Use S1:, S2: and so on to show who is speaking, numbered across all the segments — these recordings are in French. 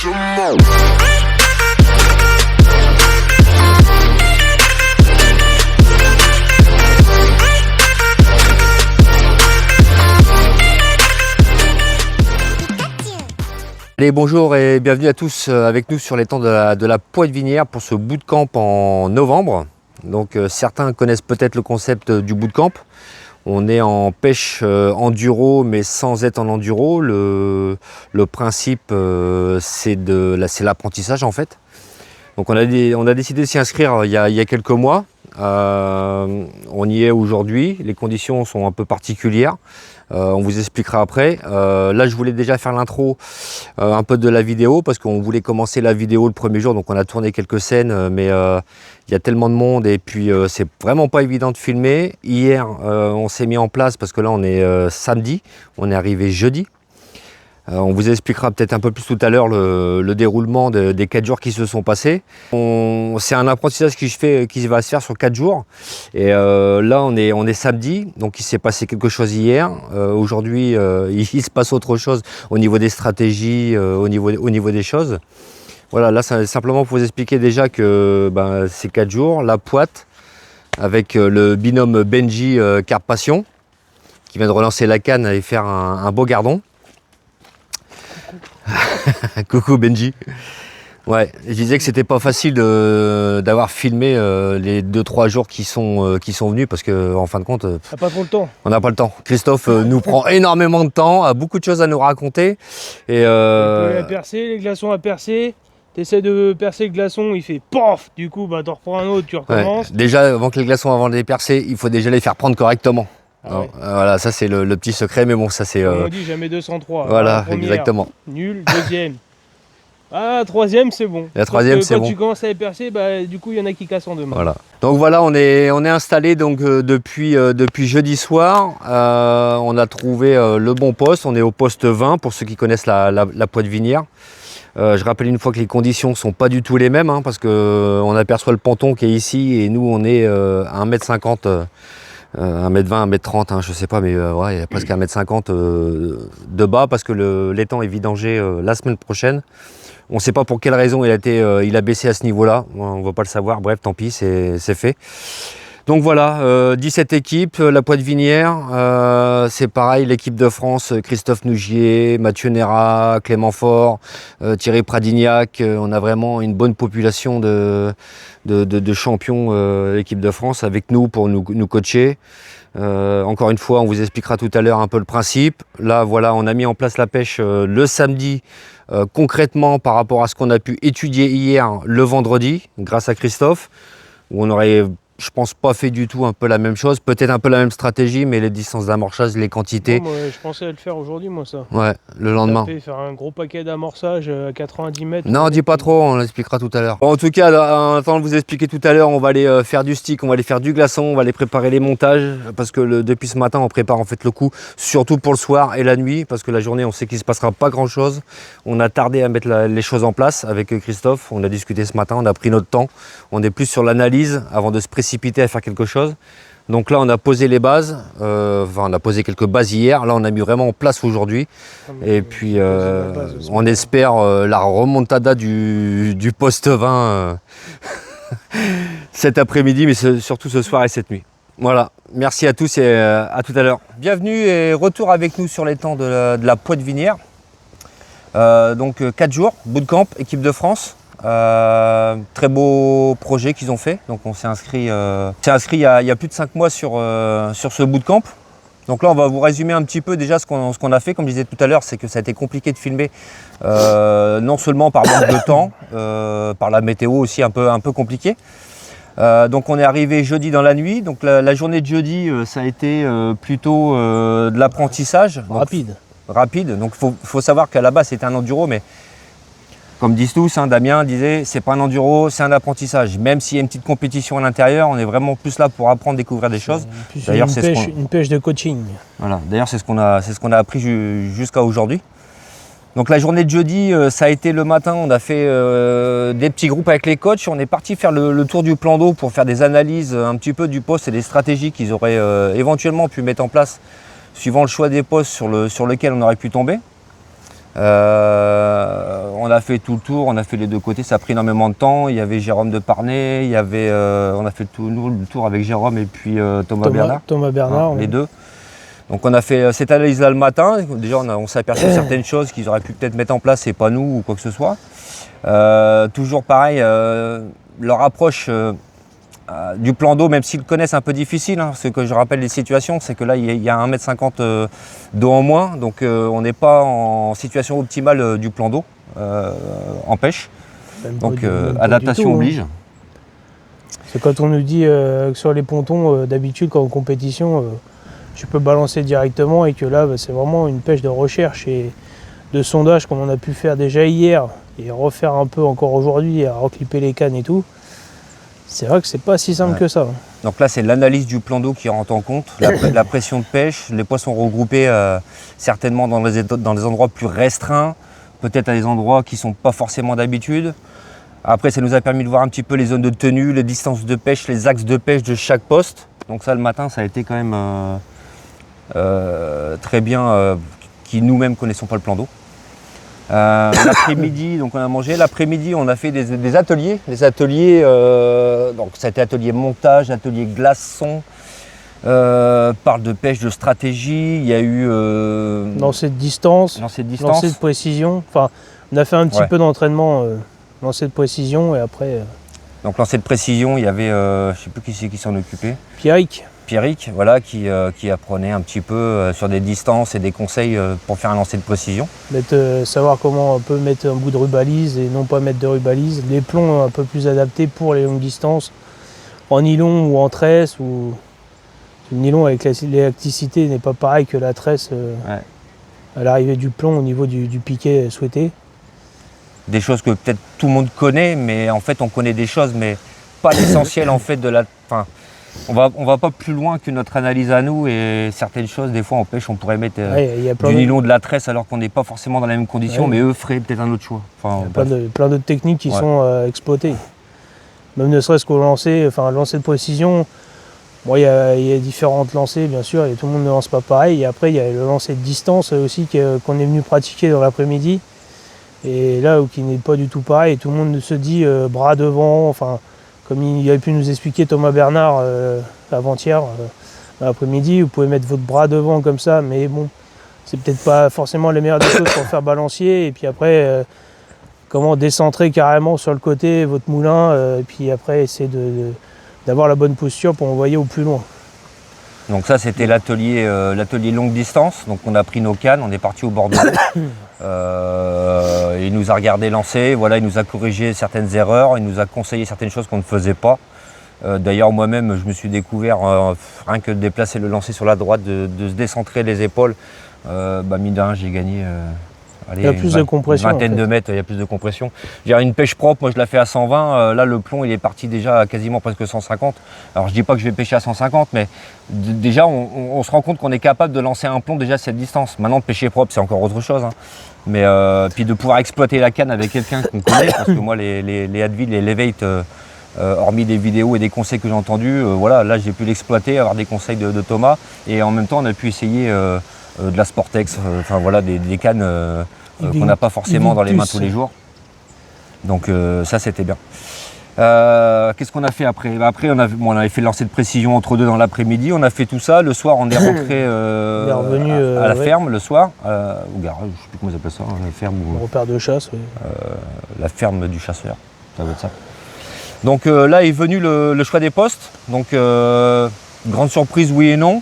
S1: Allez, bonjour et bienvenue à tous avec nous sur l'étang de la Poitevinière pour ce bootcamp en novembre. Donc certains connaissent peut-être le concept du bootcamp. On est en pêche enduro mais sans être en enduro. Le principe c'est l'apprentissage en fait. Donc on a décidé de s'y inscrire il y a quelques mois. On y est aujourd'hui. Les conditions sont un peu particulières. On vous expliquera après. Là, je voulais déjà faire l'intro un peu de la vidéo parce qu'on voulait commencer la vidéo le premier jour. Donc, on a tourné quelques scènes, mais il y a tellement de monde et puis c'est vraiment pas évident de filmer. Hier, on s'est mis en place parce que là, on est samedi. On est arrivé jeudi. On vous expliquera peut-être un peu plus tout à l'heure le déroulement des 4 jours qui se sont passés. C'est un apprentissage qui va se faire sur 4 jours. Et là, on est samedi, donc il s'est passé quelque chose hier. Aujourd'hui, il se passe autre chose au niveau des stratégies, au niveau des choses. Voilà, là, c'est simplement pour vous expliquer déjà que ces 4 jours, la Poite, avec le binôme Benji Carpe Passion, qui vient de relancer la canne et faire un beau gardon. Coucou Benji. Ouais, je disais que c'était pas facile d'avoir filmé les 2-3 jours qui sont venus parce que en fin de compte,
S2: on n'a pas trop le temps.
S1: On n'a pas le temps. Christophe nous prend énormément de temps, a beaucoup de choses à nous raconter. Et
S2: à percer, les glaçons à percer. T'essaies de percer le glaçon, il fait POF. Du coup, t'en reprends un autre, tu recommences.
S1: Ouais, déjà, avant que les glaçons, avant de les percer, il faut déjà les faire prendre correctement.
S2: Ah ouais.
S1: Voilà, ça c'est le petit secret, mais bon, ça c'est...
S2: On dit jamais 203.
S1: Voilà,
S2: première,
S1: exactement.
S2: Nul, deuxième. Ah, troisième, c'est bon.
S1: La troisième, c'est bon.
S2: Quand tu commences à les percer, du coup, il y en a qui cassent en deux mains.
S1: Voilà. Donc voilà, on est installé donc depuis jeudi soir. On a trouvé le bon poste. On est au poste 20 pour ceux qui connaissent la Poitevinière. Je rappelle une fois que les conditions ne sont pas du tout les mêmes, hein, parce qu'on aperçoit le ponton qui est ici et nous, on est à 1m50. 1m20, 1m30, hein, je sais pas, mais ouais, il y a presque 1m50 de bas parce que l'étang est vidangé la semaine prochaine. On ne sait pas pour quelle raison il a baissé à ce niveau-là. On ne va pas le savoir. Bref, tant pis, c'est fait. Donc voilà, 17 équipes, la Poitevinière, c'est pareil, l'équipe de France, Christophe Nougier, Mathieu Néra, Clément Faure, Thierry Pradignac, on a vraiment une bonne population de champions équipe de France avec nous pour nous coacher. Encore une fois, on vous expliquera tout à l'heure un peu le principe. Là, voilà, on a mis en place la pêche le samedi, concrètement par rapport à ce qu'on a pu étudier hier le vendredi, grâce à Christophe, où on aurait... Je pense pas fait du tout un peu la même chose, peut-être un peu la même stratégie, mais les distances d'amorçage, les quantités.
S2: Non, moi, je pensais le faire aujourd'hui, moi, ça.
S1: Ouais, le lendemain.
S2: Faire un gros paquet d'amorçage à 90 mètres.
S1: Non, dis pas trop, on l'expliquera tout à l'heure. Bon, en tout cas, en attendant de vous expliquer tout à l'heure, on va aller faire du stick, on va aller faire du glaçon, on va aller préparer les montages, parce que depuis ce matin, on prépare en fait le coup, surtout pour le soir et la nuit, parce que la journée, on sait qu'il se passera pas grand-chose. On a tardé à mettre les choses en place avec Christophe, on a discuté ce matin, on a pris notre temps, on est plus sur l'analyse avant de se précipiter à faire quelque chose. Donc là, on a posé les bases, on a posé quelques bases hier, là on a mis vraiment en place aujourd'hui. Et puis on espère la remontada du poste 20 cet après-midi, mais surtout ce soir et cette nuit. Voilà, merci à tous et à tout à l'heure. Bienvenue et retour avec nous sur l'étang de la Poitevinière. Donc 4 jours, bootcamp, équipe de France. Très beau projet qu'ils ont fait. Donc on s'est inscrit, il y a plus de 5 mois sur ce bootcamp. Donc là on va vous résumer un petit peu déjà ce qu'on a fait. Comme je disais tout à l'heure, c'est que ça a été compliqué de filmer, non seulement par manque de temps, par la météo aussi un peu compliqué. Donc on est arrivé jeudi dans la nuit. Donc la journée de jeudi, ça a été plutôt de l'apprentissage. Rapide. Donc faut savoir qu'à la base c'était un enduro, mais comme disent tous, hein, Damien disait, c'est pas un enduro, c'est un apprentissage. Même s'il y a une petite compétition à l'intérieur, on est vraiment plus là pour apprendre, découvrir des choses.
S2: D'ailleurs, c'est une pêche de coaching.
S1: Voilà. D'ailleurs, c'est ce qu'on a appris jusqu'à aujourd'hui. Donc la journée de jeudi, ça a été le matin, on a fait des petits groupes avec les coachs. On est parti faire le tour du plan d'eau pour faire des analyses un petit peu du poste et des stratégies qu'ils auraient éventuellement pu mettre en place suivant le choix des postes sur lequel on aurait pu tomber. On a fait tout le tour, on a fait les deux côtés, ça a pris énormément de temps. Il y avait Jérôme de Parnay, il y avait, on a fait le tour avec Jérôme et puis Thomas Bernard.
S2: Thomas Bernard,
S1: les deux. Donc on a fait cette analyse-là le matin. Déjà on s'est aperçu de certaines choses qu'ils auraient pu peut-être mettre en place et pas nous ou quoi que ce soit. Toujours pareil, leur approche du plan d'eau, même s'ils le connaissent, un peu difficile, hein, ce que je rappelle les situations, c'est que là il y a 1,50 m d'eau en moins, donc on n'est pas en situation optimale du plan d'eau en pêche. Donc adaptation oblige.
S2: C'est quand on nous dit que sur les pontons, d'habitude quand en compétition, tu peux balancer directement et que là c'est vraiment une pêche de recherche et de sondage comme on a pu faire déjà hier et refaire un peu encore aujourd'hui à reclipper les cannes et tout. C'est vrai que c'est pas si simple que ça.
S1: Donc là, c'est l'analyse du plan d'eau qui rentre en compte, la pression de pêche, les poissons regroupés certainement dans des endroits plus restreints, peut-être à des endroits qui ne sont pas forcément d'habitude. Après, ça nous a permis de voir un petit peu les zones de tenue, les distances de pêche, les axes de pêche de chaque poste. Donc ça, le matin, ça a été quand même très bien, qui nous-mêmes connaissons pas le plan d'eau. L'après-midi, donc on a mangé. L'après-midi, on a fait des ateliers. Les ateliers, donc ça a été atelier montage, atelier glaçon, parle de pêche, de stratégie. Il y a eu
S2: lancer de distance, lancer de précision. Enfin, on a fait un petit peu d'entraînement, lancer de précision et après.
S1: Donc lancer de précision, il y avait, je sais plus qui s'en occupait. Pierrick, voilà, qui apprenait un petit peu sur des distances et des conseils pour faire un lancer de précision.
S2: Savoir comment on peut mettre un bout de rubalise et non pas mettre de rubalise. Les plombs un peu plus adaptés pour les longues distances, en nylon ou en tresse. Le nylon avec l'élasticité n'est pas pareil que la tresse à l'arrivée du plomb au niveau du piquet souhaité.
S1: Des choses que peut-être tout le monde connaît, mais en fait on connaît des choses, mais pas l'essentiel en fait de la... Enfin, on va pas plus loin que notre analyse à nous et certaines choses, des fois en pêche, on pourrait mettre du nylon, de la tresse alors qu'on n'est pas forcément dans les mêmes conditions, mais eux feraient peut-être un autre choix. Enfin,
S2: il y a plein d'autres techniques qui sont exploitées. Même ne serait-ce qu'au lancer, enfin lancer de précision, bon, il y a différentes lancers bien sûr, et tout le monde ne lance pas pareil. Et après il y a le lancer de distance aussi qu'on est venu pratiquer dans l'après-midi. Et là, qui n'est pas du tout pareil, et tout le monde se dit bras devant, enfin. Comme il avait pu nous expliquer Thomas Bernard avant-hier, l'après-midi, vous pouvez mettre votre bras devant comme ça, mais bon, c'est peut-être pas forcément la meilleure des choses pour faire balancier. Et puis après, comment décentrer carrément sur le côté votre moulin, et puis après essayer d'avoir la bonne posture pour envoyer au plus loin.
S1: Donc ça, c'était l'atelier longue distance. Donc on a pris nos cannes, on est parti au bord de l'eau. Il nous a regardé lancer, voilà, il nous a corrigé certaines erreurs, il nous a conseillé certaines choses qu'on ne faisait pas. D'ailleurs, moi-même, je me suis découvert, rien que de déplacer le lancer sur la droite, de se décentrer les épaules. Mine de rien, j'ai gagné
S2: il y a plus de compression.
S1: Une vingtaine de mètres, il y a plus de compression. Une pêche propre, moi je la fais à 120. Là, le plomb, il est parti déjà à quasiment presque 150. Alors, je dis pas que je vais pêcher à 150, mais déjà, on se rend compte qu'on est capable de lancer un plomb déjà à cette distance. Maintenant, de pêcher propre, c'est encore autre chose. Hein. Mais puis de pouvoir exploiter la canne avec quelqu'un qu'on connaît, parce que moi, les Advil, les Levate, hormis des vidéos et des conseils que j'ai entendus, voilà, là, j'ai pu l'exploiter, avoir des conseils de Thomas. Et en même temps, on a pu essayer de la Sportex, enfin voilà, des cannes qu'on n'a pas forcément dans les mains tous les jours. Donc ça, c'était bien. Qu'est-ce qu'on a fait après? Après, on avait fait le lancer de précision entre deux dans l'après-midi. On a fait tout ça. Le soir, on est rentré à la ferme le soir, au garage, je ne sais plus comment ils appellent ça, la ferme.
S2: Le repère de chasse, oui.
S1: La ferme du chasseur, ça doit être ça. Donc là est venu le choix des postes. Donc grande surprise, oui et non.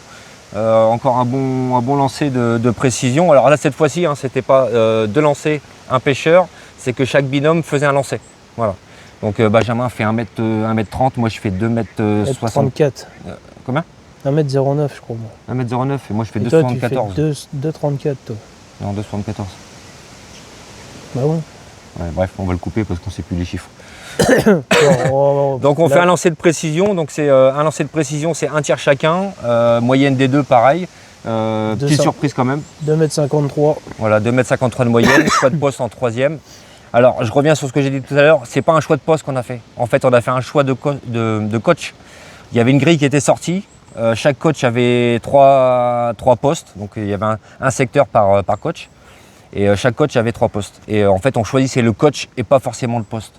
S1: Encore un bon lancer de précision. Alors là, cette fois-ci, hein, c'était pas deux lancers, un pêcheur, c'est que chaque binôme faisait un lancer. Voilà. Donc Benjamin fait 1m30, moi je fais 2m64. Combien
S2: 1m09 je crois.
S1: 1m09 et moi je fais 2m74.
S2: 2m34 toi.
S1: Non, 2m74.
S2: Bah ouais.
S1: Bref, on va le couper parce qu'on ne sait plus les chiffres. Donc on fait un lancer de précision, donc c'est un lancer de précision, c'est un tiers chacun, moyenne des deux pareil. Petite surprise quand même.
S2: 2m53. Voilà,
S1: 2m53 de moyenne, choix de poste en troisième. Alors, je reviens sur ce que j'ai dit tout à l'heure, c'est pas un choix de poste qu'on a fait. En fait, on a fait un choix de coach. Il y avait une grille qui était sortie. Chaque coach avait trois postes, donc il y avait un secteur par coach. Et chaque coach avait 3 postes. Et en fait, on choisissait le coach et pas forcément le poste.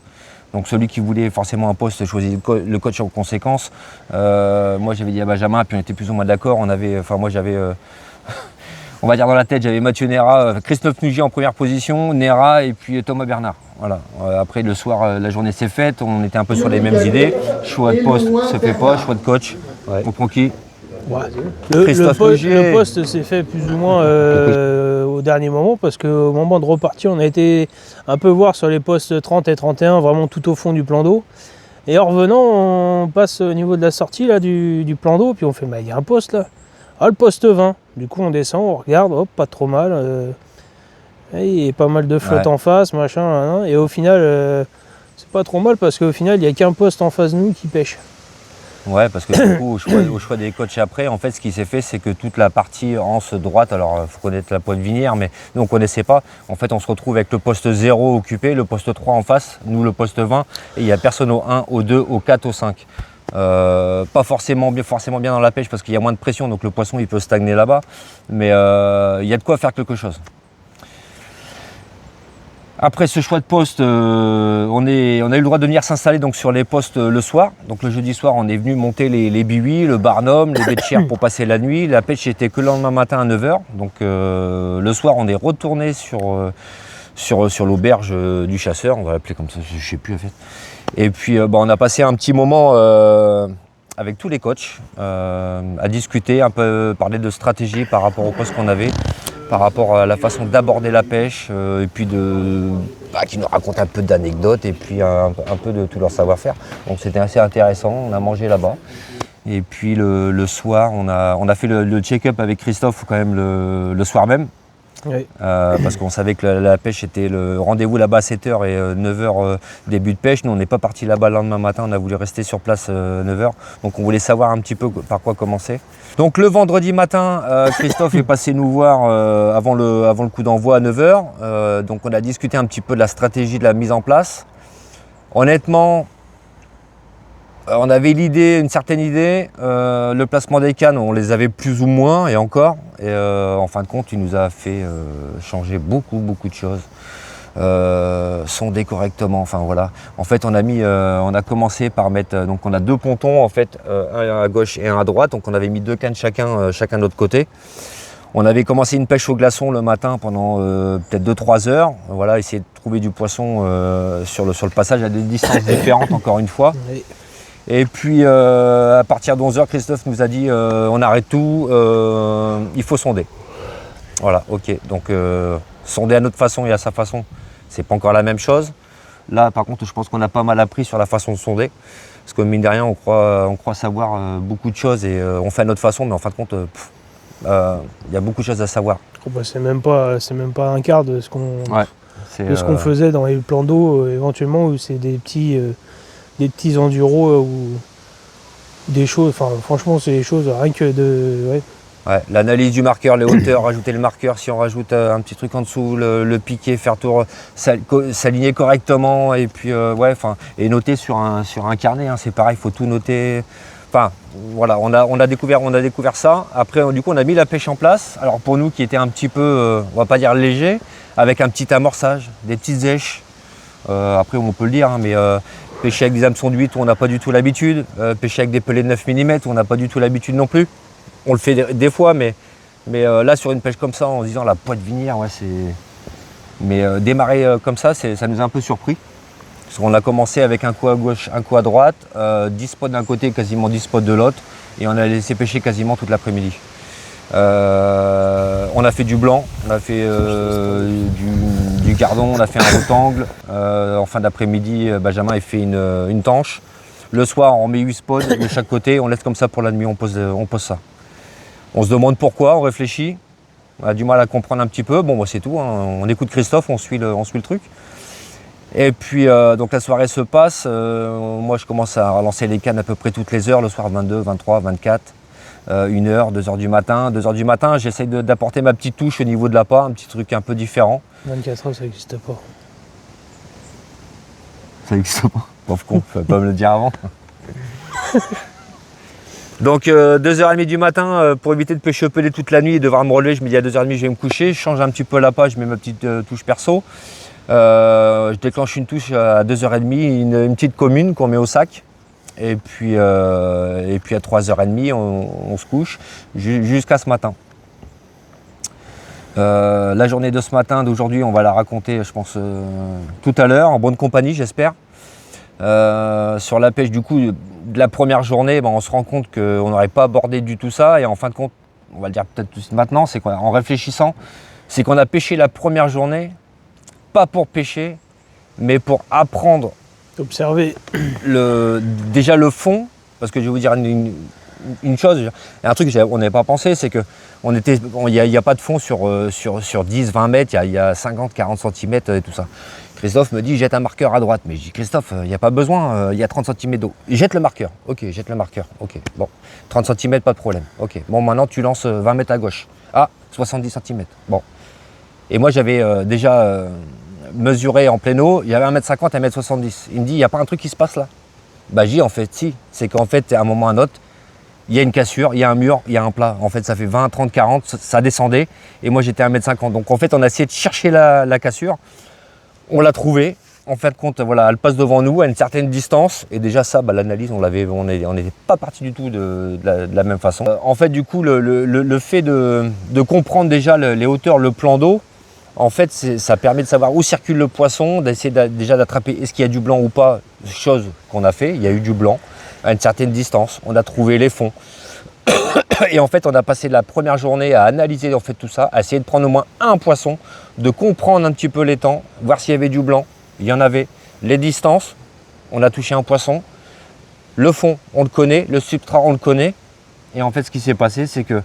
S1: Donc celui qui voulait forcément un poste choisit le coach en conséquence. Moi j'avais dit à Benjamin, puis on était plus ou moins d'accord. Moi j'avais, on va dire dans la tête, j'avais Mathieu Nera, Christophe Nugier en première position, Nera et puis Thomas Bernard. Voilà. Après le soir, la journée s'est faite, on était un peu sur les mêmes idées. Choix de poste se fait pas, choix de coach. Ouais. On prend qui?
S2: Ouais. Le poste s'est fait plus ou moins au dernier moment parce qu'au moment de repartir, on a été un peu voir sur les postes 30 et 31, vraiment tout au fond du plan d'eau. Et en revenant, on passe au niveau de la sortie là, du plan d'eau, puis on fait, bah, il y a un poste là. Ah, le poste 20. Du coup, on descend, on regarde, hop, pas trop mal. Il y a pas mal de flotte en face, machin. Et au final, c'est pas trop mal parce qu'au final, il n'y a qu'un poste en face de nous qui pêche.
S1: Ouais, parce que du coup, au choix des coachs après, en fait, ce qui s'est fait, c'est que toute la partie anse droite, alors il faut connaître la pointe vinière, mais nous on ne connaissait pas. En fait, on se retrouve avec le poste 0 occupé, le poste 3 en face, nous le poste 20, et il n'y a personne au 1, au 2, au 4, au 5. Pas forcément bien dans la pêche parce qu'il y a moins de pression, donc le poisson il peut stagner là-bas, mais il y a de quoi faire quelque chose. Après ce choix de poste, on a eu le droit de venir s'installer donc sur les postes le soir. Donc le jeudi soir, on est venu monter les bihuis, le barnum, les baies de chair pour passer la nuit. La pêche était que le lendemain matin à 9 h. Donc le soir, on est retourné sur l'auberge du chasseur, on va l'appeler comme ça, je ne sais plus en fait. Et puis on a passé un petit moment avec tous les coachs à discuter, un peu parler de stratégie par rapport au poste qu'on avait, par rapport à la façon d'aborder la pêche, et puis qui nous racontent un peu d'anecdotes et puis un peu de tout leur savoir-faire. Donc c'était assez intéressant, on a mangé là-bas. Et puis le soir, on a fait le check-up avec Christophe quand même le soir même. Oui. Parce qu'on savait que la pêche était le rendez-vous là-bas à 7 h et 9 h début de pêche. Nous on n'est pas parti là-bas le lendemain matin, on a voulu rester sur place 9 h. Donc on voulait savoir un petit peu par quoi commencer. Donc le vendredi matin, Christophe est passé nous voir avant le coup d'envoi à 9 h. Donc on a discuté un petit peu de la stratégie de la mise en place. Honnêtement, on avait une certaine idée, le placement des cannes, on les avait plus ou moins et encore. Et en fin de compte, il nous a fait changer beaucoup de choses. Sonder correctement, enfin voilà. En fait, on a commencé par mettre, donc on a 2 pontons en fait, un à gauche et un à droite. Donc on avait mis 2 cannes chacun de l'autre côté. On avait commencé une pêche au glaçon le matin pendant peut-être 2-3 heures. Voilà, essayer de trouver du poisson sur le passage à des distances différentes encore une fois. Oui. Et puis à partir de 11 h, Christophe nous a dit on arrête tout, il faut sonder. Voilà, ok. Donc sonder à notre façon et à sa façon, c'est pas encore la même chose. Là par contre je pense qu'on a pas mal appris sur la façon de sonder. Parce que mine de rien on croit savoir beaucoup de choses et on fait à notre façon, mais en fin de compte il y a beaucoup de choses à savoir.
S2: Oh bah, c'est même pas un quart de ce qu'on faisait dans les plans d'eau éventuellement où c'est des petits enduros ou des choses, enfin franchement c'est des choses rien que de...
S1: Ouais, l'analyse du marqueur, les hauteurs, rajouter le marqueur, si on rajoute un petit truc en dessous, le piquer, faire tour, s'aligner correctement et puis et noter sur un carnet, hein, c'est pareil, il faut tout noter. Enfin voilà, on a découvert ça. Après du coup on a mis la pêche en place. Alors pour nous qui était un petit peu, on va pas dire léger, avec un petit amorçage, des petites éches. Après on peut le dire, hein, mais pêcher avec des hameçons de 8 où on n'a pas du tout l'habitude, pêcher avec des pelets de 9 mm où on n'a pas du tout l'habitude non plus. On le fait des fois, mais là sur une pêche comme ça, en se disant la pointe vinière, ouais, c'est. Mais démarrer comme ça nous a un peu surpris. Parce qu'on a commencé avec un coup à gauche, un coup à droite, 10 spots d'un côté, quasiment 10 spots de l'autre, et on a laissé pêcher quasiment toute l'après-midi. On a fait du blanc, on a fait du gardon, on a fait un rectangle. En fin d'après-midi, Benjamin a fait une tanche. Le soir, on met 8 spots de chaque côté, on laisse comme ça pour la nuit, on pose ça. On se demande pourquoi, on réfléchit, on a du mal à comprendre un petit peu. Bon, bah, c'est tout, hein. On écoute Christophe, on suit le truc. Et puis, donc la soirée se passe. Moi, je commence à relancer les cannes à peu près toutes les heures, le soir 22, 23, 24. 1 h, 2 h du matin. 2 h du matin, j'essaye d'apporter ma petite touche au niveau de l'appât, un petit truc un peu différent.
S2: 24 h, ça n'existe pas.
S1: Ça n'existe pas. Pauvre con, faut pas me le dire avant. Donc 2h30 du matin, pour éviter de pêcher au pelé toute la nuit et devoir me relever, je me dis à 2h30 je vais me coucher, je change un petit peu la page, je mets ma petite touche perso. Je déclenche une touche à 2h30, une petite commune qu'on met au sac. Et puis à 3h30, on se couche jusqu'à ce matin. La journée de ce matin, d'aujourd'hui, on va la raconter, je pense, tout à l'heure, en bonne compagnie, j'espère. Sur la pêche, du coup, de la première journée, on se rend compte qu'on n'aurait pas abordé du tout ça. Et en fin de compte, on va le dire peut-être tout de suite maintenant, c'est qu'en réfléchissant, c'est qu'on a pêché la première journée, pas pour pêcher, mais pour apprendre.
S2: Observer.
S1: Déjà le fond, parce que je vais vous dire une chose, un truc qu'on n'avait pas pensé, c'est que il n'y a pas de fond sur 10, 20 mètres, il y a 50, 40 cm et tout ça. Christophe me dit, jette un marqueur à droite. Mais je dis, Christophe, il n'y a pas besoin, il y a 30 cm d'eau. Jette le marqueur. Ok, jette le marqueur. Ok, bon. 30 cm, pas de problème. Ok, bon, maintenant tu lances 20 mètres à gauche. Ah, 70 cm. Bon. Et moi, j'avais déjà mesuré en pleine eau, il y avait 1m50, 1m70. Il me dit, il n'y a pas un truc qui se passe là? Bah, j'ai en fait, si. C'est qu'en fait, à un moment ou à un autre, il y a une cassure, il y a un mur, il y a un plat. En fait, ça fait 20, 30, 40, ça descendait. Et moi, j'étais à 1m50. Donc, en fait, on a essayé de chercher la cassure. On l'a trouvée. En fin de compte, voilà, elle passe devant nous à une certaine distance. Et déjà, ça, l'analyse, on n'était pas parti du tout de la même façon. En fait, du coup, le fait de comprendre déjà les hauteurs, le plan d'eau, en fait, ça permet de savoir où circule le poisson, d'essayer déjà d'attraper est-ce qu'il y a du blanc ou pas, chose qu'on a fait. Il y a eu du blanc à une certaine distance. On a trouvé les fonds. Et en fait, on a passé la première journée à analyser en fait tout ça, à essayer de prendre au moins un poisson, de comprendre un petit peu les temps, voir s'il y avait du blanc. Il y en avait. Les distances, on a touché un poisson. Le fond, on le connaît. Le substrat, on le connaît. Et en fait, ce qui s'est passé, c'est que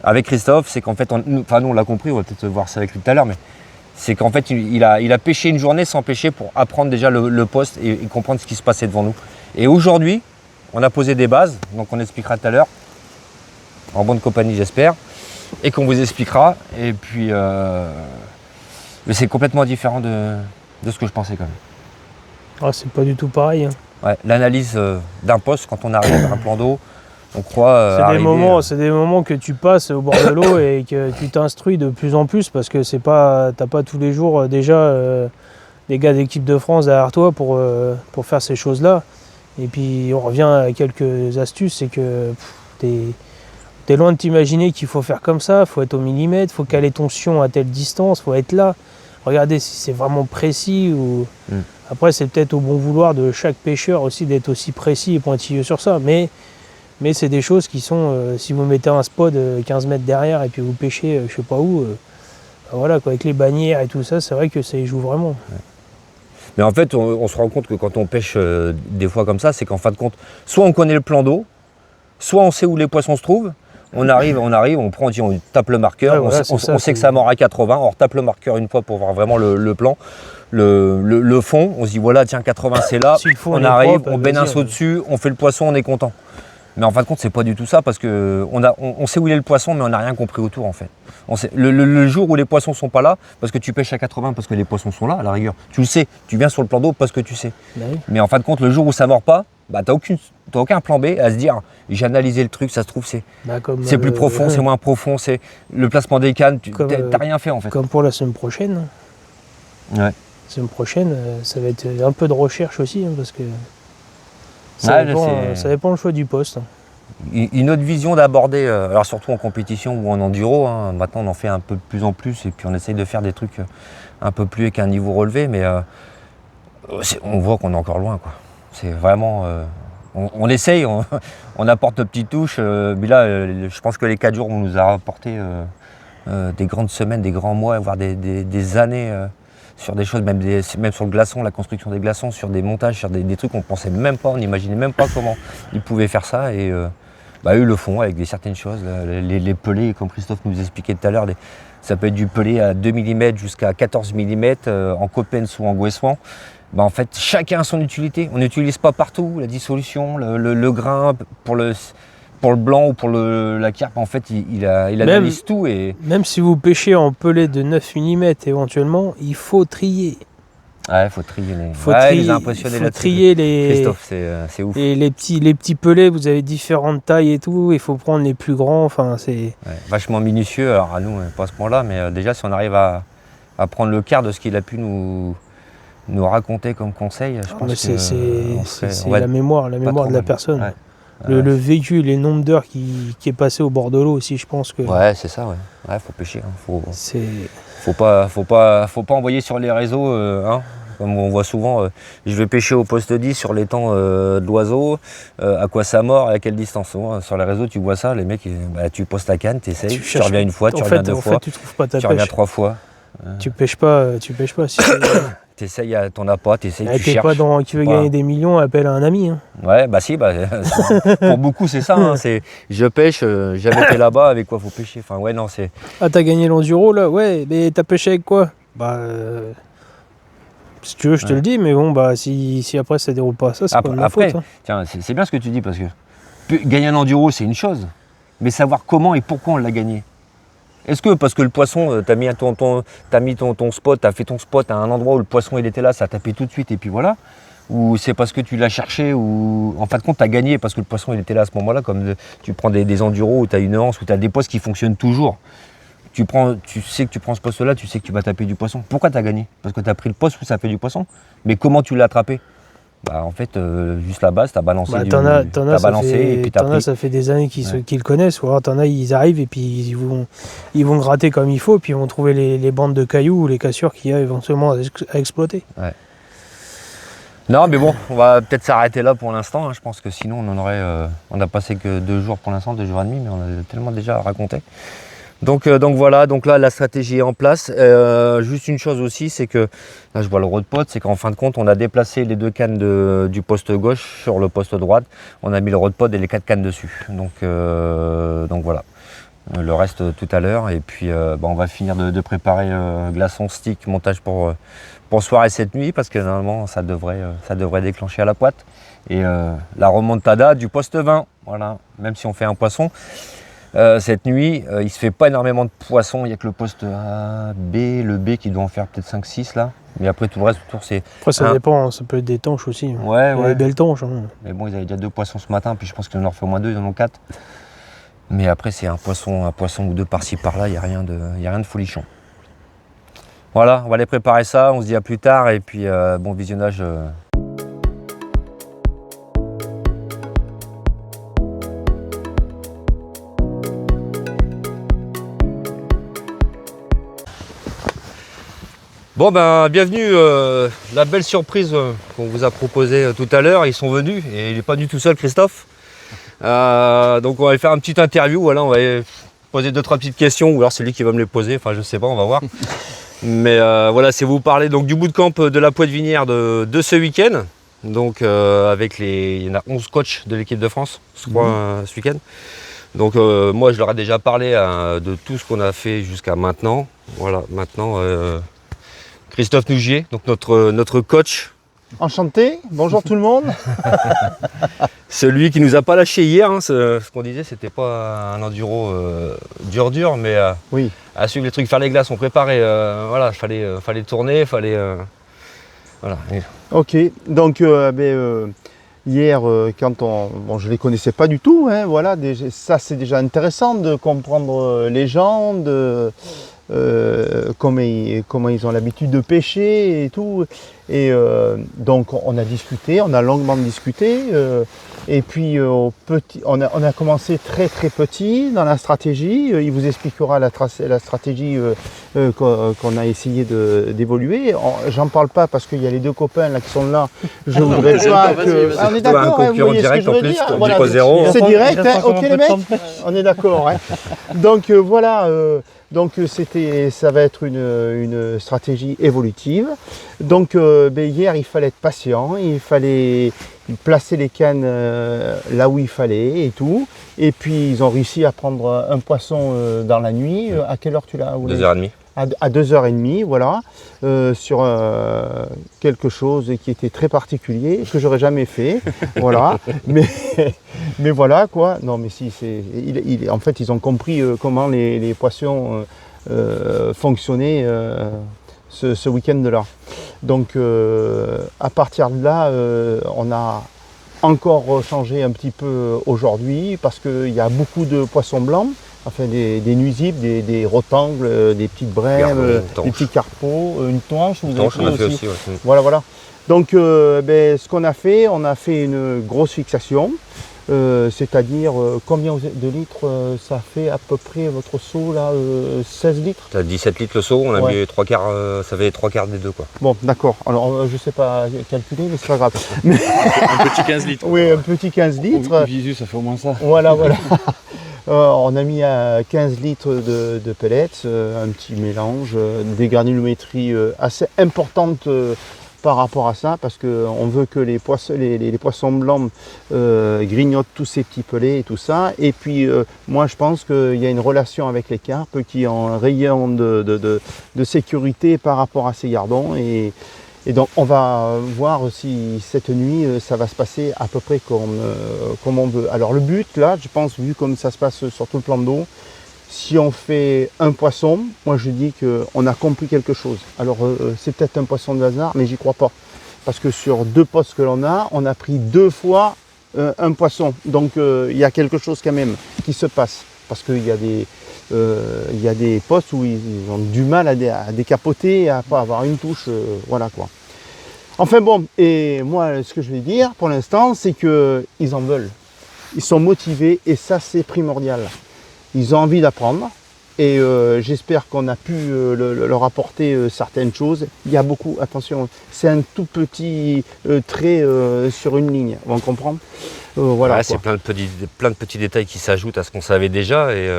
S1: avec Christophe, c'est qu'en fait, nous on l'a compris, on va peut-être voir ça avec lui tout à l'heure, mais c'est qu'en fait, il a pêché une journée sans pêcher pour apprendre déjà le poste et comprendre ce qui se passait devant nous. Et aujourd'hui, on a posé des bases, donc on expliquera tout à l'heure, en bonne compagnie j'espère, et qu'on vous expliquera. Et puis, mais c'est complètement différent de ce que je pensais quand même.
S2: Ah, c'est pas du tout pareil. Hein.
S1: Ouais, l'analyse d'un poste, quand on arrive à un plan d'eau, on croit
S2: c'est des moments que tu passes au bord de l'eau et que tu t'instruis de plus en plus parce que t'as pas tous les jours déjà des gars d'équipe de France derrière toi pour faire ces choses-là. Et puis on revient à quelques astuces, c'est que t'es loin de t'imaginer qu'il faut faire comme ça, il faut être au millimètre, il faut caler ton sion à telle distance, il faut être là. Regardez si c'est vraiment précis ou... Après c'est peut-être au bon vouloir de chaque pêcheur aussi d'être aussi précis et pointilleux sur ça. Mais c'est des choses qui sont, si vous mettez un spot 15 mètres derrière et puis vous pêchez je sais pas où, voilà quoi, avec les bannières et tout ça, c'est vrai que ça y joue vraiment.
S1: Ouais. Mais en fait, on se rend compte que quand on pêche des fois comme ça, c'est qu'en fin de compte, soit on connaît le plan d'eau, soit on sait où les poissons se trouvent. On arrive, on prend, on tape le marqueur, ouais, voilà, on sait que ça mord à 80, on retape le marqueur une fois pour voir vraiment le plan, le fond. On se dit voilà, tiens, 80 c'est là, si on arrive, propre, on baigne un saut dessus, on fait le poisson, on est content. Mais en fin de compte, c'est pas du tout ça parce que on sait où il est le poisson, mais on n'a rien compris autour en fait. On sait, le jour où les poissons sont pas là, parce que tu pêches à 80 parce que les poissons sont là, à la rigueur, tu le sais, tu viens sur le plan d'eau parce que tu sais. Oui. Mais en fin de compte, le jour où ça mord pas, t'as aucun plan B à se dire j'ai analysé le truc, ça se trouve c'est plus profond, c'est moins profond, c'est le placement des cannes, t'as rien fait en fait.
S2: Comme pour la semaine prochaine. Ouais. La semaine prochaine, ça va être un peu de recherche aussi, hein, parce que ça dépend le choix du poste.
S1: Une autre vision d'aborder, alors surtout en compétition ou en enduro, hein, maintenant on en fait un peu de plus en plus et puis on essaye de faire des trucs un peu plus avec un niveau relevé, mais on voit qu'on est encore loin, quoi. C'est vraiment, on essaye, on apporte nos petites touches, mais là je pense que les 4 jours on nous a apporté des grandes semaines, des grands mois, voire des années sur des choses, même sur le glaçon, la construction des glaçons, sur des montages, sur des trucs qu'on pensait même pas, on n'imaginait même pas comment ils pouvaient faire ça. Et eux le font avec certaines choses. Les pelés, comme Christophe nous expliquait tout à l'heure, ça peut être du pelé à 2 mm jusqu'à 14 mm en Coppens ou en Guessoin. En fait, chacun a son utilité. On n'utilise pas partout la dissolution, le grain pour le blanc ou pour la carpe, en fait, il analyse tout. Et...
S2: Même si vous pêchez en pelé de 9 mm éventuellement, il faut trier.
S1: Ouais, faut trier les.
S2: Faut
S1: ouais,
S2: trier,
S1: il les a impressionnés
S2: faut
S1: là-dessus.
S2: trier les,
S1: Christophe, c'est ouf.
S2: les petits pelets, vous avez différentes tailles et tout, il faut prendre les plus grands, enfin c'est...
S1: Ouais, vachement minutieux, alors à nous, pas à ce point-là, mais déjà si on arrive à prendre le quart de ce qu'il a pu nous raconter comme conseil, je pense que
S2: c'est la mémoire de la personne.
S1: Ouais.
S2: Le vécu, les nombres d'heures qui est passé au bord de l'eau aussi, je pense que...
S1: Ouais, c'est ça, ouais. Ouais, faut pêcher. Hein.
S2: C'est...
S1: Faut pas envoyer sur les réseaux, hein, comme on voit souvent, je vais pêcher au poste 10 sur l'étang de l'oiseau, à quoi ça mord et à quelle distance. Souvent, sur les réseaux, tu vois ça, les mecs, tu poses ta canne, t'essayes, tu reviens une fois, tu reviens deux fois,
S2: tu trouves pas ta
S1: tu
S2: pêche.
S1: reviens 3 fois.
S2: Tu pêches pas. Si
S1: T'essayes, t'en as pas, t'essayes, tu
S2: t'es
S1: cherches.
S2: pas dans qui veut gagner des millions, appelle un ami. Hein.
S1: Ouais, bah si, pour beaucoup c'est ça, hein, c'est je pêche, jamais été là-bas, avec quoi faut pêcher. Enfin ouais, non, c'est...
S2: Ah, t'as gagné l'enduro là? Ouais, mais t'as pêché avec quoi? Bah... si tu veux, je te le dis, mais bon, bah si après ça déroule pas ça, c'est pas de ma faute. Hein.
S1: Tiens, c'est bien ce que tu dis, parce que gagner un enduro c'est une chose, mais savoir comment et pourquoi on l'a gagné. Est-ce que parce que le poisson, t'as mis ton spot, t'as fait ton spot à un endroit où le poisson il était là, ça a tapé tout de suite et puis voilà? Ou c'est parce que tu l'as cherché, ou en fin de compte t'as gagné parce que le poisson il était là à ce moment-là, comme tu prends des enduros où t'as une anse, où t'as des postes qui fonctionnent toujours. Tu sais que tu prends ce poste-là, tu sais que tu vas taper du poisson. Pourquoi t'as gagné? Parce que t'as pris le poste où ça fait du poisson. Mais comment tu l'as attrapé? Bah en fait, juste la base, t'as balancé et puis t'as pris.
S2: Ça fait des années qu'ils le connaissent, ou alors t'en as, ils arrivent et puis ils vont gratter comme il faut, puis ils vont trouver les bandes de cailloux ou les cassures qu'il y a éventuellement à exploiter.
S1: Ouais. Non mais bon, on va peut-être s'arrêter là pour l'instant, hein. Je pense que sinon on n'a passé que 2 jours pour l'instant, 2 jours et demi, mais on a tellement déjà raconté. Donc voilà, donc là la stratégie est en place. Juste une chose aussi, c'est que, là je vois le rod pod, c'est qu'en fin de compte on a déplacé les 2 cannes du poste gauche sur le poste droite. On a mis le rod pod et les 4 cannes dessus. Donc voilà. Le reste tout à l'heure. Et puis on va finir de préparer glaçon, stick, montage pour soir et cette nuit, parce que normalement ça devrait déclencher à la poite. Et la remontada du poste 20. Voilà, même si on fait un poisson. Cette nuit, il se fait pas énormément de poissons, il n'y a que le poste A, B, le B qui doit en faire peut-être 5-6 là. Mais après tout le reste autour c'est...
S2: Après ça dépend, ça peut être des tanches aussi.
S1: Ouais.
S2: Des belles tanches. Hein.
S1: Mais bon, ils avaient déjà 2 poissons ce matin, puis je pense qu'ils en ont refait au moins 2, ils en ont 4. Mais après c'est un poisson ou 2 par-ci par-là, il n'y a rien de folichon. Voilà, on va aller préparer ça, on se dit à plus tard et puis bon visionnage. Bon ben bienvenue, la belle surprise qu'on vous a proposée tout à l'heure, ils sont venus et il n'est pas du tout seul Christophe. Donc on va aller faire une petite interview, voilà, on va poser 2-3 petites questions, ou alors c'est lui qui va me les poser, enfin je sais pas, on va voir. Mais voilà, c'est vous parler donc du bootcamp de la Poitevinière de ce week-end. Donc avec il y en a 11 coachs de l'équipe de France, je crois, ce week-end. Donc moi je leur ai déjà parlé de tout ce qu'on a fait jusqu'à maintenant. Voilà, maintenant Christophe Nougier, donc notre coach.
S3: Enchanté, bonjour tout le monde.
S1: Celui qui nous a pas lâché hier, hein, ce qu'on disait, c'était pas un enduro dur, mais
S3: oui.
S1: À suivre les trucs, faire les glaces, on préparait, voilà, fallait tourner, voilà.
S3: Ok, donc hier, quand je les connaissais pas du tout, hein, voilà, ça c'est déjà intéressant de comprendre les gens, comment ils ont l'habitude de pêcher et tout. Et donc on a longuement discuté. Et puis on a commencé très petit dans la stratégie. Il vous expliquera la stratégie qu'on a essayé d'évoluer. J'en parle pas parce qu'il y a les 2 copains là qui sont là. Je voudrais pas que... on est d'accord,
S1: un concurrent direct en plus,
S3: voilà,
S1: du 0.
S3: c'est direct, hein, ok les mecs, on est d'accord. Hein. Donc voilà. Donc ça va être une stratégie évolutive. Donc hier il fallait être patient, il fallait placer les cannes là où il fallait et tout. Et puis ils ont réussi à prendre un poisson dans la nuit. À quelle heure tu l'as?
S1: 2h30.
S3: À 2h30, voilà, sur quelque chose qui était très particulier, que j'aurais jamais fait, voilà, mais voilà quoi. Non mais si, en fait ils ont compris comment les poissons fonctionnaient ce week-end-là. Donc à partir de là, on a encore changé un petit peu aujourd'hui parce qu'il y a beaucoup de poissons blancs, enfin des nuisibles, des rotangles, des petites brèmes, des petits carpeaux, une tanche, vous avez pris
S1: on a fait
S3: aussi.
S1: aussi, ouais.
S3: Voilà, voilà. Donc ce qu'on a fait, on a fait une grosse fixation. C'est-à-dire combien de litres ça fait à peu près votre seau là 16 litres.
S1: T'as 17 litres le seau, on a mis 3 quarts, ça fait 3 quarts des deux quoi.
S3: Bon d'accord, alors je sais pas calculer mais c'est pas grave.
S4: Un petit 15 litres.
S3: Oui, un petit 15 litres.
S4: Visu, ça fait au moins ça.
S3: Voilà, voilà. On a mis 15 litres de pellets, un petit mélange, des granulométries assez importantes par rapport à ça, parce qu'on veut que les poissons blancs grignotent tous ces petits pellets et tout ça. Et puis moi je pense qu'il y a une relation avec les carpes qui est en rayon de sécurité par rapport à ces gardons. Et donc on va voir si cette nuit ça va se passer à peu près comme on veut. Alors le but là, je pense, vu comme ça se passe sur tout le plan d'eau, si on fait un poisson, moi je dis qu'on a compris quelque chose. Alors c'est peut-être un poisson de hasard, mais j'y crois pas. Parce que sur 2 postes que l'on a, on a pris 2 fois un poisson. Donc il y a quelque chose quand même qui se passe. Parce qu'il y a des postes où ils ont du mal à décapoter, à pas avoir une touche, voilà quoi. Enfin bon, et moi ce que je vais dire pour l'instant, c'est qu'ils en veulent. Ils sont motivés et ça c'est primordial. Ils ont envie d'apprendre et j'espère qu'on a pu leur apporter certaines choses. Il y a beaucoup, attention, c'est un tout petit trait sur une ligne, on comprend. Voilà,
S1: Ouais, c'est plein de petits détails qui s'ajoutent à ce qu'on savait déjà et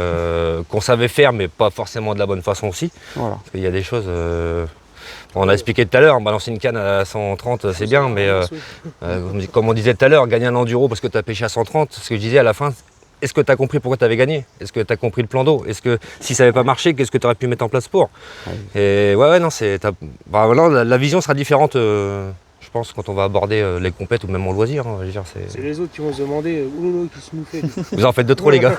S1: qu'on savait faire, mais pas forcément de la bonne façon aussi.
S3: Voilà.
S1: Parce qu'il y a des choses. On a expliqué tout à l'heure, balancer une canne à 130, c'est bien, mais comme on disait tout à l'heure, gagner un enduro parce que tu as pêché à 130, ce que je disais à la fin, est-ce que tu as compris pourquoi tu avais gagné? Est-ce que tu as compris le plan d'eau? Est-ce que si ça n'avait pas marché, qu'est-ce que tu aurais pu mettre en place pour? Et ouais, non, la vision sera différente, je pense, quand on va aborder les compètes ou même en loisir. Hein, je veux dire,
S2: C'est les autres qui vont se demander oulolo, qui se nous fait.
S1: Vous en faites de trop, les gars.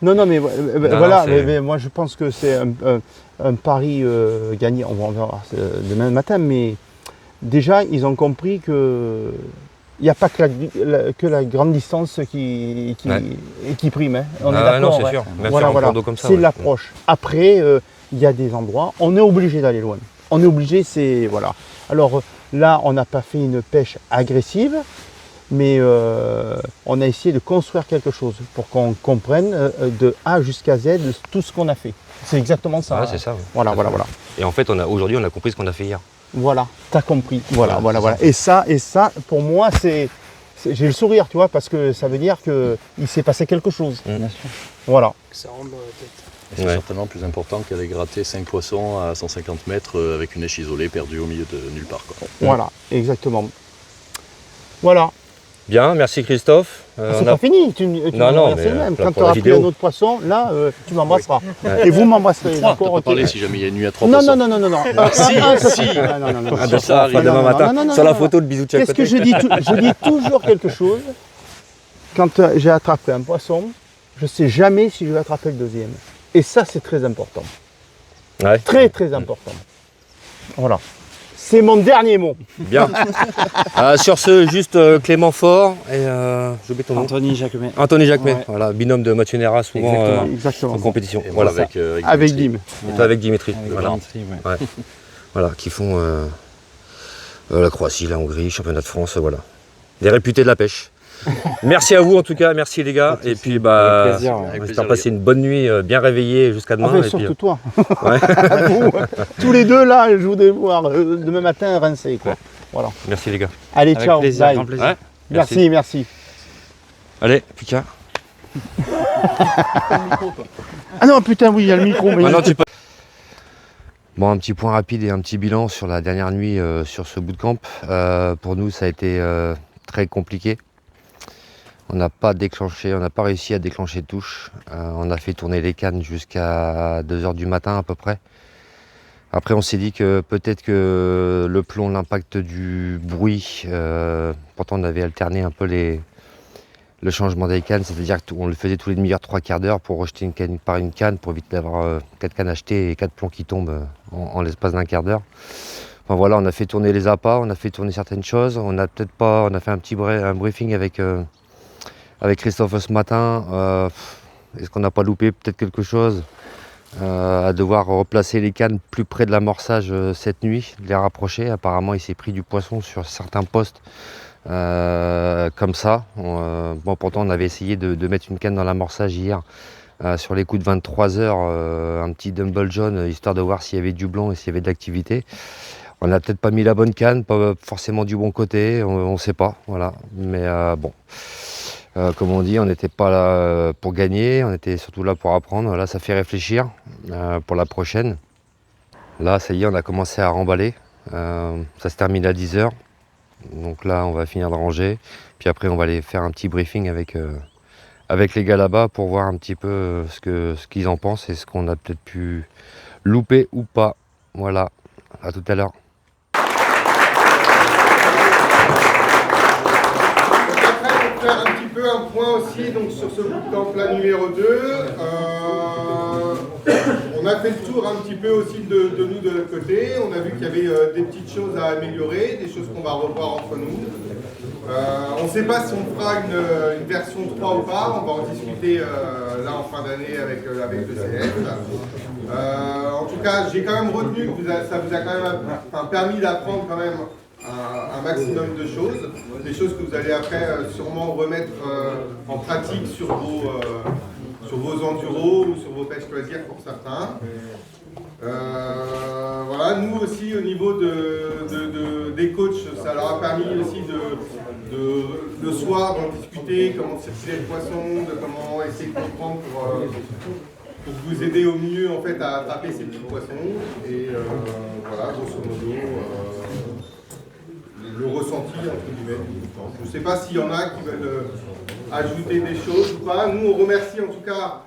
S3: Non, mais voilà,
S1: non,
S3: mais moi je pense que c'est un pari gagné, on va en voir demain matin, mais déjà ils ont compris que il n'y a pas que la grande distance qui prime. Hein. On est d'accord.
S1: Non, c'est sûr. Même
S3: voilà,
S1: sur un
S3: voilà.
S1: plan d'eau comme ça.
S3: C'est
S1: ouais.
S3: l'approche. Après, il y a des endroits, on est obligé d'aller loin. On est obligé, c'est voilà. Alors là, on n'a pas fait une pêche agressive, mais on a essayé de construire quelque chose pour qu'on comprenne de A jusqu'à Z tout ce qu'on a fait. C'est exactement ça.
S1: Ouais, c'est ça. Ouais.
S3: Voilà.
S1: Et en fait, aujourd'hui, on a compris ce qu'on a fait hier.
S3: Voilà, t'as compris. Voilà. Et ça, pour moi, j'ai le sourire, tu vois, parce que ça veut dire qu'il s'est passé quelque chose.
S4: Bien sûr.
S3: Voilà.
S2: Que ça rentre dans la tête.
S4: C'est certainement plus important qu'aller gratter 5 poissons à 150 mètres avec une éche isolée perdue au milieu de nulle part. Quoi.
S3: Voilà, exactement. Voilà.
S1: Bien, merci Christophe.
S3: C'est pas fini, tu
S1: non,
S3: m'embrasses
S1: mais,
S3: le même.
S1: pour
S3: Quand
S1: la
S3: tu auras pris
S1: vidéo.
S3: un autre poisson, là, tu m'embrasseras. Et vous m'embrasserez.
S4: On
S3: D'accord,
S4: peut
S3: ok.
S4: parler si jamais il y a une nuit à 3
S3: Non,
S4: poissons.
S3: non. Non.
S4: Si.
S3: Non.
S1: Ah,
S4: ça arrive.
S1: demain matin,
S3: non,
S1: sur la
S3: non.
S1: photo de bisous de chaque
S3: Qu'est-ce
S1: côté.
S3: que je dis Je dis toujours quelque chose. Quand j'ai attrapé un poisson, je ne sais jamais si je vais attraper le deuxième. Et ça, c'est très important.
S1: Ouais.
S3: Très, très important. Voilà. C'est mon dernier mot.
S1: Bien. Sur ce, juste Clément Fort et j'oublie ton nom.
S5: Anthony Jacquemet.
S1: Anthony Jacquemet,
S5: Ouais.
S1: voilà, binôme de Mathieu Nera, souvent
S3: Exactement.
S1: en compétition.
S4: Et moi
S1: Voilà.
S3: Avec
S4: Dimitri.
S3: Dim.
S1: Et toi avec Dimitri.
S5: Avec
S1: Voilà.
S5: Dimitri, ouais.
S1: Voilà, qui font la Croatie, la Hongrie, championnat de France, voilà. Des réputés de la pêche. Merci à vous en tout cas, merci les gars. Et puis
S5: Avec plaisir, ouais.
S1: on espère passer une bonne nuit, bien réveillée jusqu'à demain.
S3: Enfin,
S1: et
S3: surtout
S1: puis,
S3: toi.
S1: ouais.
S3: Vous, tous les deux là, je voudrais voir demain matin rincé quoi. Voilà.
S1: Merci les gars.
S3: Allez,
S5: Avec
S3: ciao.
S5: plaisir,
S3: Bye.
S5: grand plaisir.
S1: Ouais.
S3: Merci.
S1: Allez, Pika.
S3: Ah non, putain, oui, il y a le micro. Mais
S1: Maintenant, tu peux... Bon, un petit point rapide et un petit bilan sur la dernière nuit sur ce bootcamp. Pour nous, ça a été très compliqué. On n'a pas réussi à déclencher de touche. On a fait tourner les cannes jusqu'à 2 h du matin à peu près. Après, on s'est dit que peut-être que le plomb, l'impact du bruit, pourtant on avait alterné un peu le changement des cannes, c'est-à-dire qu'on le faisait tous les demi-heures, 3/4 d'heure pour rejeter une canne par une canne, pour éviter d'avoir 4 cannes achetées et 4 plombs qui tombent en l'espace d'un quart d'heure. Enfin voilà, on a fait tourner les appâts, on a fait tourner certaines choses. On a fait un briefing avec Christophe ce matin. Est-ce qu'on n'a pas loupé peut-être quelque chose à devoir replacer les cannes plus près de l'amorçage cette nuit, les rapprocher. Apparemment, il s'est pris du poisson sur certains postes comme ça. Bon, pourtant, on avait essayé de mettre une canne dans l'amorçage hier sur les coups de 23 h, un petit dumble jaune, histoire de voir s'il y avait du blanc et s'il y avait de l'activité. On n'a peut-être pas mis la bonne canne, pas forcément du bon côté, on ne sait pas, voilà. Mais bon, comme on dit, on n'était pas là pour gagner, on était surtout là pour apprendre. Là, ça fait réfléchir pour la prochaine. Là, ça y est, on a commencé à remballer. Ça se termine à 10 h. Donc là, on va finir de ranger. Puis après, on va aller faire un petit briefing avec les gars là-bas pour voir un petit peu ce qu'ils en pensent et ce qu'on a peut-être pu louper ou pas. Voilà, à tout à l'heure.
S5: Faire un petit peu un point aussi donc, sur ce bootcamp là numéro 2. On a fait le tour un petit peu aussi de nous de notre côté. On a vu qu'il y avait des petites choses à améliorer, des choses qu'on va revoir entre nous. On ne sait pas si on fera une version 3 ou pas. On va en discuter là en fin d'année avec le CF. En tout cas, j'ai quand même retenu que ça vous a quand même permis d'apprendre quand même un maximum de choses, des choses que vous allez après sûrement remettre en pratique sur vos enduros ou sur vos pêches loisirs pour certains. Voilà, nous aussi au niveau des coachs, ça leur a permis aussi le soir d'en discuter, comment circuler le poisson, de comment essayer de comprendre pour vous aider au mieux en fait à attraper ces petits poissons. Et voilà, grosso modo. Le ressenti entre guillemets. Je ne sais pas s'il y en a qui veulent ajouter des choses ou pas. Nous, on remercie en tout cas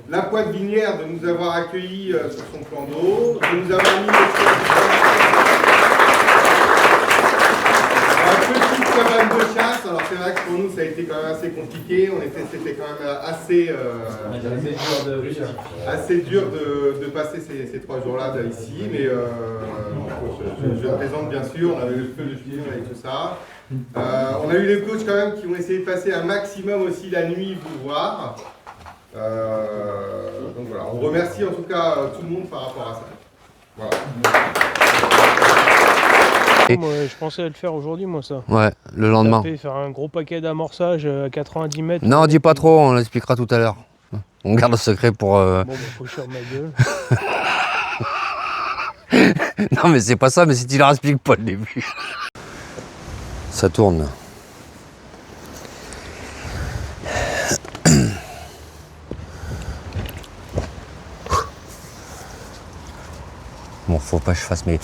S5: la Pointe Vinière de nous avoir accueillis sur son plan d'eau, de nous avoir mis une petite cabane de chasse. Alors c'est vrai que pour nous, ça a été quand même assez compliqué. C'était quand même assez dur de passer ces 3 jours-là ici, mais je présente bien sûr, on avait le feu de film et tout ça. On a eu les coachs quand même qui ont essayé de passer un maximum aussi la nuit pour voir. Donc voilà, on remercie en tout cas tout le monde par rapport à ça. Voilà.
S2: Moi, je pensais à le faire aujourd'hui, moi, ça.
S1: Ouais, le lendemain.
S2: Faire un gros paquet d'amorçage à 90 mètres.
S1: Non, dis pas trop, on l'expliquera tout à l'heure. On garde le secret pour...
S2: Bon, bah, faut que je ferme ma gueule.
S1: Non, mais c'est pas ça, mais si tu leur expliques pas le début. Ça tourne. Bon, faut pas que je fasse mes...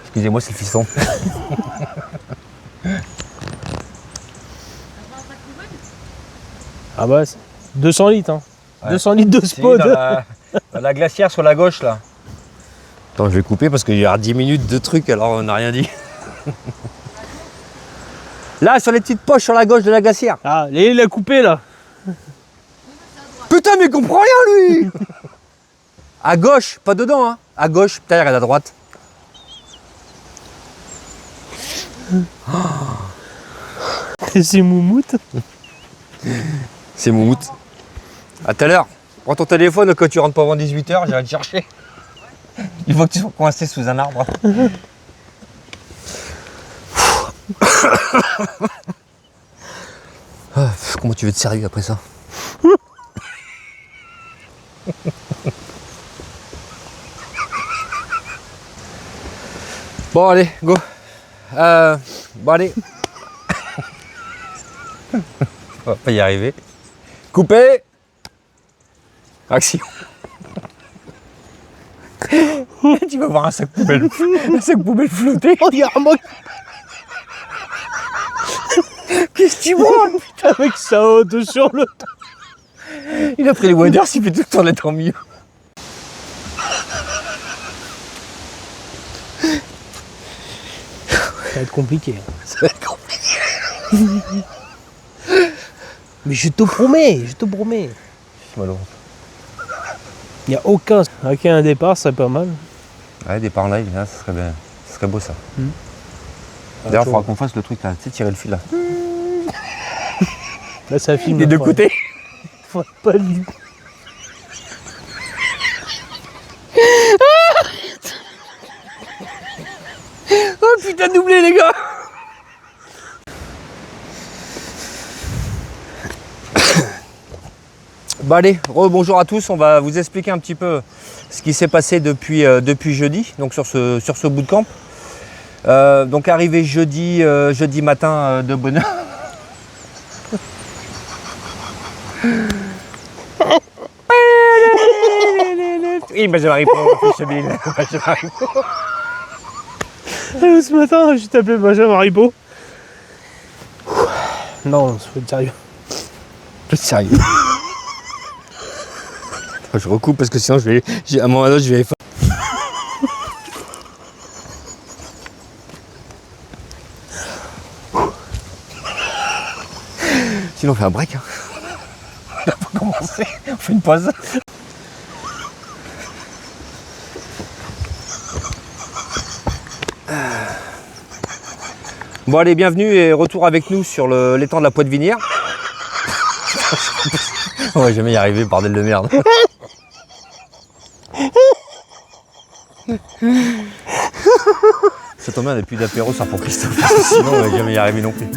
S1: Excusez-moi, c'est le fiston.
S2: Ah bah, 200 litres, hein.
S1: Ouais.
S2: 200 litres de spot.
S1: Dans la glacière sur la gauche, là. Attends, je vais couper parce qu'il y a 10 minutes de trucs, alors on n'a rien dit. Là, sur les petites poches sur la gauche de la glacière.
S2: Ah, il a coupé, là.
S1: Putain, mais il comprend rien, lui. À gauche, pas dedans, hein. À gauche, putain, il regarde à droite.
S2: C'est Moumoute.
S1: C'est Moumoute. À tout à l'heure. Prends ton téléphone quand tu rentres pas avant 18 h, j'irai te chercher. Il faut que tu sois coincé sous un arbre. Comment tu veux te servir après ça? Bon allez, go. Bon allez. On va pas y arriver. Coupé. Action. Tu vas voir un sac poubelle flotter.
S2: Oh, il y a un mec
S1: Qu'est-ce que tu vois?
S2: avec sa haute sur le dos.
S1: Il a pris les waders, il fait tout le temps d'être en milieu.
S2: Ça va être compliqué.
S1: Ça va être compliqué.
S2: Mais je te promets, je te promets.
S1: malheureux.
S2: Il n'y a aucun. Avec un départ, c'est pas mal.
S1: Ouais, départ en live, là, ça serait bien. Ce serait beau ça.
S2: Mm.
S1: D'ailleurs, il faudra qu'on fasse le truc là, tu sais, tirer le fil là.
S2: Là, ça filme.
S1: Les deux côtés.
S2: Faut pas le.
S1: Oh putain, doublé les gars. Bon allez, bonjour à tous, on va vous expliquer un petit peu ce qui s'est passé depuis jeudi, donc sur ce bootcamp. Donc arrivé jeudi matin de bonne heure. Oui, Benjamin Ripoll,
S2: Ce matin, j'ai appelé Benjamin Ripoll. Non, faut être sérieux.
S1: Plus sérieux. Je recoupe parce que sinon à un moment donné je vais. Sinon on fait un break. Hein. On va commencer, on fait une pause. Bon allez, bienvenue et retour avec nous sur l'étang de la Poitevinière. On va jamais y arriver, bordel de merde. Ça tombe bien, on n'a plus d'apéro, ça pour Christophe. Sinon on va jamais y arriver non plus.